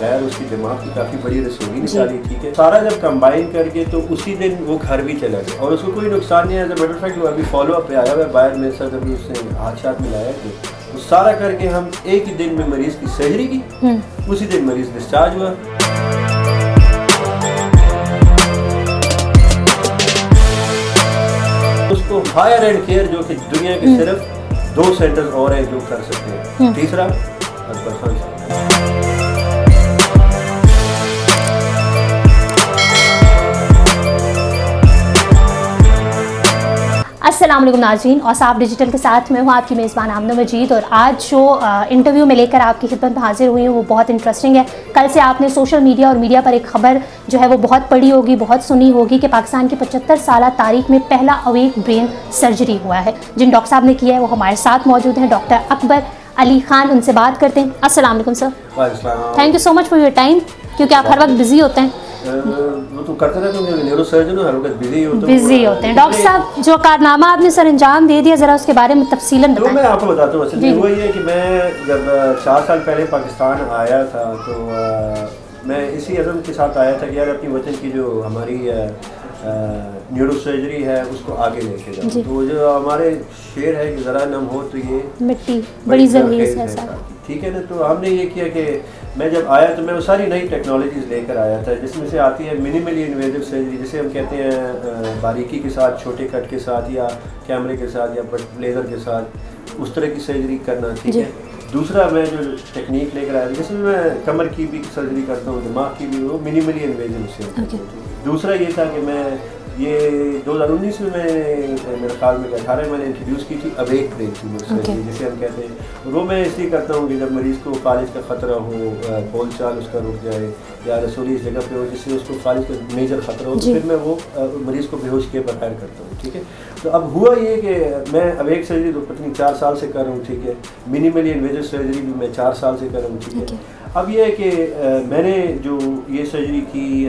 بغیر اس کی دماغ کی کافی بڑی رسولی نکالی. ٹھیک ہے, سارا جب کمبائن کر کے تو اسی دن وہ گھر بھی چلا گیا اور اس کو کوئی نقصان نہیں ہے. ایز اے میٹر فیکٹ وہ ابھی فالو اپ پہ آیا ہوا ہے باہر میں سر, ابھی اس نے حادثات ملایا کہ وہ سارا کر کے ہم ایک ہی دن میں مریض کی سرجری کی, اسی دن مریض ڈسچارج ہوا. اس کو ہائر اینڈ کیئر جو کہ دنیا کے صرف 2 سینٹر اور ہیں جو کر سکتے ہیں. تیسرا اکبر خان صاحب. السلام علیکم ناظرین, اوصاف ڈیجیٹل کے ساتھ میں ہوں آپ کی میزبان آمنہ مجید. اور آج جو انٹرویو میں لے کر آپ کی خدمت میں حاضر ہوئی ہوں وہ بہت انٹرسٹنگ ہے. کل سے آپ نے سوشل میڈیا اور میڈیا پر ایک خبر جو ہے وہ بہت پڑھی ہوگی, بہت سنی ہوگی کہ پاکستان کی 75 سالہ تاریخ میں پہلا اویک برین سرجری ہوا ہے. جن ڈاکٹر صاحب نے کیا ہے وہ ہمارے ساتھ موجود ہیں, ڈاکٹر اکبر علی خان. ان سے بات کرتے ہیں. السلام علیکم sir. Thank you so much for your time, کیونکہ آپ ہر وقت بزی ہوتے ہیں. وہ تو کرتے رہتے ہیں, نیورو سرجن ہر وقت بزی ہوتے ہیں. ڈاکٹر صاحب جو کارنامہ آپ نے سر انجام دے دیا, ذرا اس کے بارے میں تفصیلاً بتائیں. میں آپ کو بتاتا ہوں. اصل میں وہ یہ ہے کہ میں جب 4 سال پہلے پاکستان آیا تھا تو میں اسی عزم کے ساتھ آیا تھا کہ یار اپنی وطن کی جو ہماری نیورو سرجری ہے اس کو آگے لے کے جاؤں. تو جو ہمارے شعر ہے کہ ذرا نم ہو تو یہ مٹی بڑی ضروری ہے. ٹھیک ہے نا, تو ہم نے یہ کیا کہ میں جب آیا تو میں وہ ساری نئی ٹیکنالوجیز لے کر آیا تھا, جس میں سے آتی ہے منیملی انویزو سرجری, جسے ہم کہتے ہیں باریکی کے ساتھ, چھوٹے کٹ کے ساتھ یا کیمرے کے ساتھ یا لیزر کے ساتھ اس طرح کی سرجری کرنا. ٹھیک ہے. دوسرا میں جو ٹیکنیک لے کر آیا جس میں کمر کی بھی سرجری کرتا ہوں, دماغ کی بھی, وہ منیملی انویزو سے. دوسرا یہ تھا کہ میں یہ 2019 میں میرے خیال میں 18 میں نے انٹروڈیوس کی تھی اویک برین ٹیومر سرجری جسے ہم کہتے ہیں. وہ میں اس لیے کرتا ہوں کہ جب مریض کو فالج کا خطرہ ہو, بول چال اس کا رک جائے یا رسولی اس جگہ پہ ہو جس سے اس کو فالج کا میجر خطرہ ہو, تو پھر میں وہ مریض کو بے ہوش کے بغیر کرتا ہوں. ٹھیک ہے. تو اب ہوا یہ کہ میں اویک سرجری تو پتنی 4 سال سے کر رہا ہوں. ٹھیک ہے. منیملی انویزو سرجری بھی میں 4 سال سے کر رہا ہوں. ٹھیک ہے. اب یہ ہے کہ میں نے جو یہ سرجری کی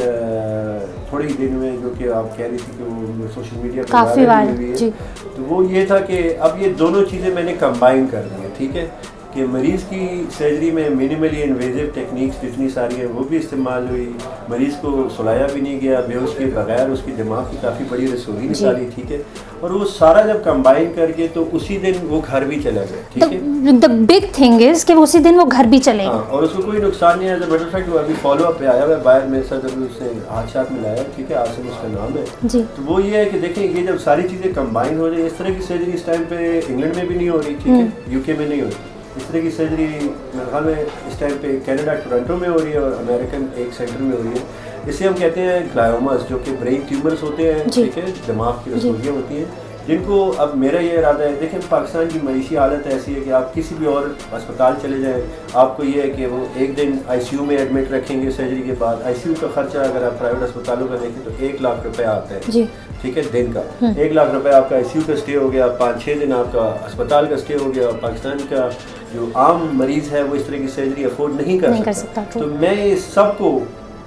تھوڑے ہی دن میں, جو کہ آپ کہہ رہی تھی کہ وہ سوشل میڈیا پہ کافی ہوئی ہے, تو وہ یہ تھا کہ اب یہ دونوں چیزیں میں نے کمبائن کر دی ہیں. ٹھیک ہے. کہ مریض کی سرجری میں منیملی انویزو ٹیکنیکس جتنی ساری ہیں وہ بھی استعمال ہوئی, مریض کو سلایا بھی نہیں گیا, بے ہوش کے بغیر اس کی دماغ کی کافی بڑی رسولی نکالی. ٹھیک ہے. اور وہ سارا جب کمبائن کر کے تو اسی دن وہ گھر بھی چلا گیا. ٹھیک ہے. the big thing is کہ اسی دن وہ گھر بھی چلے گئے اور اس کو کوئی نقصان نہیں ہے. ایز اے میٹر فیکٹ وہ ابھی فالو اپ پہ آیا ہوا ہے باہر میں سر, ابھی اس نے حادثات ملایا. ٹھیک ہے. عاصم اس کا نام ہے. تو وہ یہ ہے کہ دیکھیں یہ جب ساری چیزیں کمبائن ہو جائیں, اس طرح کی سرجری اس ٹائم پہ انگلینڈ میں بھی نہیں ہو رہی. ٹھیک ہے. یو کے میں نہیں ہو رہی. اس طرح کی سرجری میرے خیال میں اس ٹائم پہ کینیڈا ٹورنٹو میں ہو رہی ہے اور امریکن ایک سینٹر میں ہو رہی ہے. اسے ہم کہتے ہیں گلائوماز, جو کہ برین ٹیومرز ہوتے ہیں. ٹھیک ہے. دماغ کی رسولیاں ہوتی ہیں جن کو اب میرا یہ ارادہ ہے. دیکھیں پاکستان کی معیشی حالت ایسی ہے کہ آپ کسی بھی اور اسپتال چلے جائیں, آپ کو یہ ہے کہ وہ ایک دن آئی سی یو میں ایڈمٹ رکھیں گے سرجری کے بعد. آئی سی یو کا خرچہ اگر آپ پرائیویٹ اسپتالوں کا دیکھیں تو 1 لاکھ روپے آتا ہے. ٹھیک ہے. دن کا 1 لاکھ روپے آپ کا آئی سی یو کا اسٹے ہو گیا, 5-6 دن آپ کا اسپتال کا اسٹے ہو گیا. اور پاکستان کا جو عام مریض ہے وہ اس طرح کی سرجری افورڈ نہیں کر سکتا. تو میں اس سب کو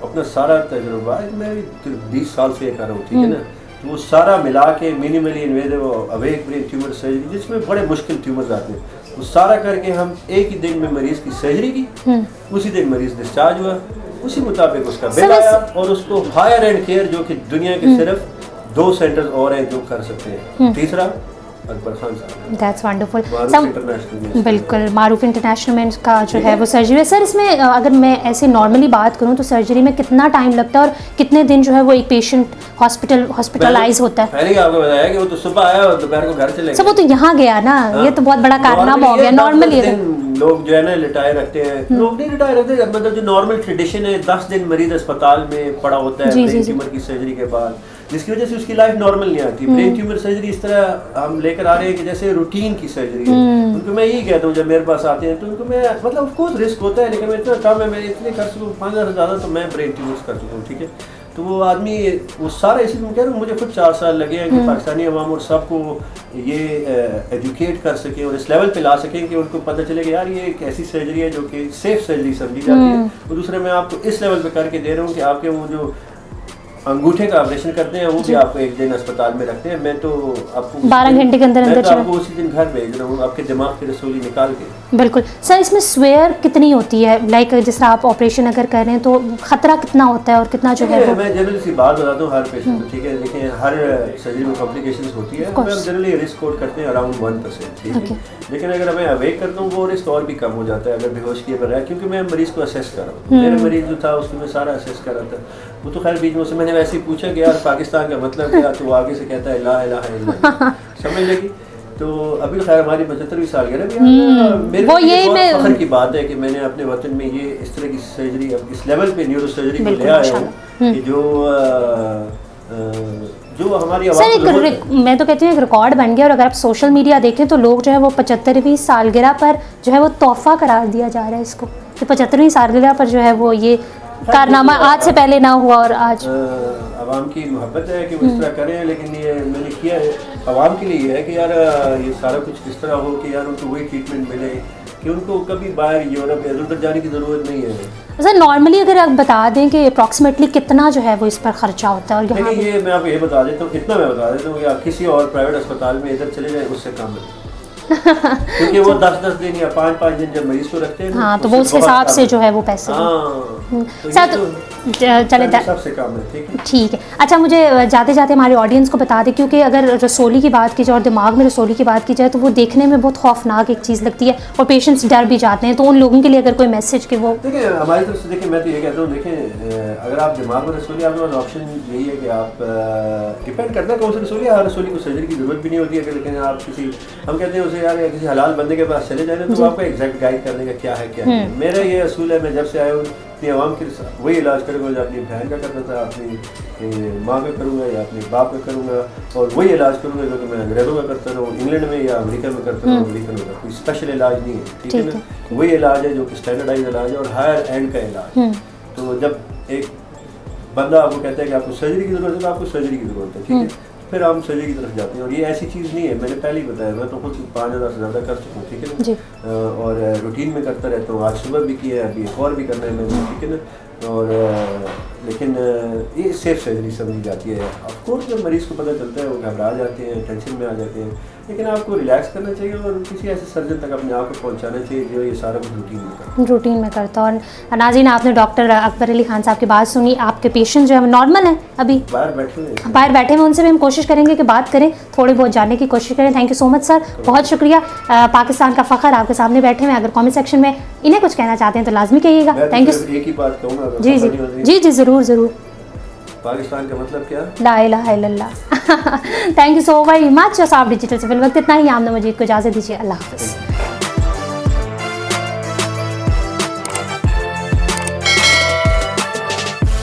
اپنا سارا تجربہ, میں 20 سال سے یہ کر رہا ہوں. ٹھیک ہے نا. تو وہ سارا ملا کے منیملی انویزو اویک برین ٹیومر سرجری, جس میں بڑے مشکل ٹیومرز آتے ہیں, وہ سارا کر کے ہم ایک ہی دن میں مریض کی سرجری کی, اسی دن مریض ڈسچارج ہوا, اسی مطابق اس کا بل آیا. اور اس کو ہائر اینڈ کیئر جو کہ دنیا کے صرف 2 سینٹر اور ہیں جو کر سکتے ہیں. تیسرا اکبر خان صاحب. That's wonderful. بالکل معروف انٹرنیشنل میں کا جو ہے وہ سرجری ہے. سر اس میں اگر میں ایسے نارملی بات کروں تو سرجری میں کتنا ٹائم لگتا ہے اور کتنے دن جو ہے وہ ایک پیشنٹ ہاسپٹلائز ہوتا ہے؟ پہلے آپ کو بتایا کہ وہ تو صبح آیا اور دوپہر کو گھر چلے گیا. وہ تو یہاں گیا نا, یہ تو بہت بڑا کارنامہ ہو گیا. نارملی لوگ جو ہے نا لٹائے رکھتے ہیں, لوگ نہیں لٹائے رکھتے, مطلب جو نارمل ٹریڈیشن ہے 10 دن مریض اسپتال میں پڑا ہوتا ہے برین ٹیومر کی سرجری کے بعد, جس کی وجہ سے اس کی لائف نارمل نہیں آتی. برین ٹیومر سرجری اس طرح ہم لے کر آ رہے ہیں کہ جیسے روٹین کی سرجری ہے. ان کو میں یہی کہتا ہوں جب میرے پاس آتے ہیں تو ان کو میں مطلب آف کورس رسک ہوتا ہے, لیکن میں اتنا کم ہے, میں اتنے کر سکوں 5,000 سے زیادہ تو میں برین ٹیومرس کر چکا ہوں. ٹھیک ہے. تو وہ آدمی وہ سارا اسی میں کہہ رہا ہوں, مجھے خود 4 سال لگے ہیں کہ پاکستانی عوام اور سب کو یہ ایجوکیٹ کر سکیں اور اس لیول پہ لا سکیں کہ ان کو پتہ چلے کہ یار یہ ایک ایسی سرجری ہے جو کہ سیف سرجری سمجھی جاتی ہے. اور دوسرے میں آپ کو اس لیول پہ کر کے دے رہا ہوں کہ آپ کے وہ جو انگوٹھے کا آپریشن کرتے ہیں وہ بھی آپ کو ایک دن اسپتال میں رکھتے ہیں. میں تو آپ کو 12 گھنٹے کے اندر آپ کو اسی دن گھر بھیج رہا ہوں آپ کے دماغ کی رسولی نکال کے. بالکل سر. اس میں سویئر کتنی ہوتی ہے, لائک جس طرح آپ آپریشن اگر کر رہے ہیں تو خطرہ کتنا ہوتا ہے اور کتنا جو ہے؟ میں جنرلی سی بات بتاتا ہوں ہر پیشنٹ کو, ٹھیک ہے. دیکھیں ہر سرجری میں کمپلیکیشنز ہوتی ہے, ہم جنرلی رسک کوٹ کرتے ہیں اراؤنڈ 1%, ٹھیک ہے. لیکن اگر میں اویک کرتا ہوں وہ رسک اور بھی کم ہو جاتا ہے اگر بے ہوش کیے بغیر, کیونکہ میں مریض کو اسیس کر رہا ہوں. میرے مریض جو تھا اس کو میں سارا اسیس کر رہا تھا. وہ تو خیر بیچ میں سے میں نے ویسے ہی پوچھا کہ یار پاکستان کا مطلب کیا, تو وہ آگے سے کہتا ہے لا الہ الا اللہ, سمجھ لگی. تو ابھی خیر ہماری 75ویں سالگرہ بھی میرے لیے فخر کی بات ہے کہ میں نے اپنے وطن میں یہ اس طرح کی سرجری اب اس لیول پہ نیورو سرجری کو لے آیا ہوں کہ جو ہماری سر میں تو کہتی ہوں ایک ریکارڈ بن گیا. اور اگر آپ سوشل میڈیا دیکھیں تو لوگ جو ہے وہ 75ویں سالگرہ پر جو ہے وہ تحفہ قرار دیا جا رہا ہے اس کو, کہ 75ویں سالگرہ پر جو ہے وہ یہ کارنامہ آج سے پہلے نہ ہوا. اور آج عوام کی محبت ہے کہ وہ اس طرح کریں, لیکن یہ میں نے کیا ہے عوام کے لیے یہ ہے کہ یار یہ سارا کچھ اس طرح ہو کہ یار ان کو وہی ٹریٹمنٹ ملے کہ ان کو کبھی باہر یورپ ادھر ادھر جانے کی ضرورت نہیں ہے. سر نارملی اگر آپ بتا دیں کہ اپروکسیمیٹلی کتنا جو ہے وہ اس پر خرچہ ہوتا ہے؟ اور یہاں یہ میں آپ کو یہ بتا دیتا ہوں, اتنا میں بتا دیتا ہوں کہ آپ کسی اور پرائیویٹ اسپتال میں ادھر چلے جائیں اس سے کم ہے, کیونکہ وہ 10 دن یا 5 دن جب مریض کو رکھتے ہیں ہاں تو وہ اس حساب سے جو ہے وہ پیسے سر چلے سب سے کم ہے. ٹھیک ہے. اچھا مجھے جاتے جاتے ہمارے آڈینس کو بتا دیں, کیونکہ اگر رسولی کی بات کی جائے اور دماغ میں رسولی کی بات کی جائے تو وہ دیکھنے میں بہت خوفناک ایک چیز لگتی ہے اور پیشنٹس ڈر بھی جاتے ہیں, تو ان لوگوں کے لیے اگر کوئی میسج کہ وہ دیکھیں ہماری طرف سے, دیکھیں میں تو یہ کہتا ہوں, دیکھیں اگر آپ دماغ میں رسولی, آپ کے پاس آپشن یہی ہے کہ آپ ڈپینڈ کرتا ہے کون سی رسولی. ہر رسولی کو سرجری کی ضرورت بھی نہیں ہوتی ہے, لیکن آپ کسی ہم کہتے ہیں اسے یار کسی حلال بندے کے پاس چلے جائیں تو آپ کو ایگزیکٹ گائڈ کرنے کا کیا ہے کیا ہے. میرا یہ اصول ہے, میں جب سے آیا ہوں اپنی عوام کے وہی علاج کروں گا جو اپنی بہن کا کرتا تھا, اپنی ماں کا کروں گا یا اپنے باپ کا کروں گا, اور وہی علاج کروں گا جو کہ میں انگریزوں کا کرتا رہا ہوں, انگلینڈ میں یا امریکہ میں کرتا رہا ہوں. امریکہ میں کوئی اسپیشل علاج نہیں ہے, ٹھیک ہے نا. وہی علاج ہے جو کہ اسٹینڈرڈائز علاج ہے اور ہائر اینڈ کا علاج. تو جب ایک بندہ آپ کو کہتا ہے کہ آپ کو سرجری کی ضرورت ہے تو آپ کو سرجری کی ضرورت ہے, ٹھیک ہے, پھر ہم سرجری کی طرف جاتے ہیں. اور یہ ایسی چیز نہیں ہے, میں نے پہلے ہی بتایا, میں تو خود 5000 سے زیادہ کر چکا ہوں, ٹھیک ہے نا, اور روٹین میں کرتا رہتا ہوں. آج صبح بھی کیا ہے, ابھی ایک اور بھی کرنا ہے میں, ٹھیک ہے نا. اور لیکن یہ سیف سرجری سمجھی جاتی ہے. آف کورس جب مریض کو پتہ چلتا ہے وہ گھبرا جاتے ہیں, ٹینشن میں آ جاتے ہیں, لیکن آپ کو ریلیکس کرنا چاہیے اور کسی ایسے سرجن تک اپنے آپ کو پہنچانا چاہیے جو یہ سارا کچھ روٹین میں کرتا. اور ناظرین آپ نے ڈاکٹر اکبر علی خان صاحب کی بات سنی. آپ کے پیشنٹ جو ہے نارمل ہیں, ابھی باہر بیٹھے ہیں, ان سے بھی ہم کوشش کریں گے کہ بات کریں, تھوڑے بہت جاننے کی کوشش کریں. تھینک یو سو مچ سر, بہت شکریہ. پاکستان کا فخر آپ کے سامنے بیٹھے ہوئے, اگر کامنٹ سیکشن میں انہیں کچھ کہنا چاہتے ہیں تو لازمی کہیے گا. Thank you. ایک ہی بات کہوں گا, جی جی جی ضرور ضرور. پاکستان کا مطلب کیا؟ لا الہ الا اللہ. Thank you so very much. صاحب ڈیجیٹل سے فی الوقت اتنا ہی. آمنہ مجید کو اجازت دیجیے. اللہ حافظ.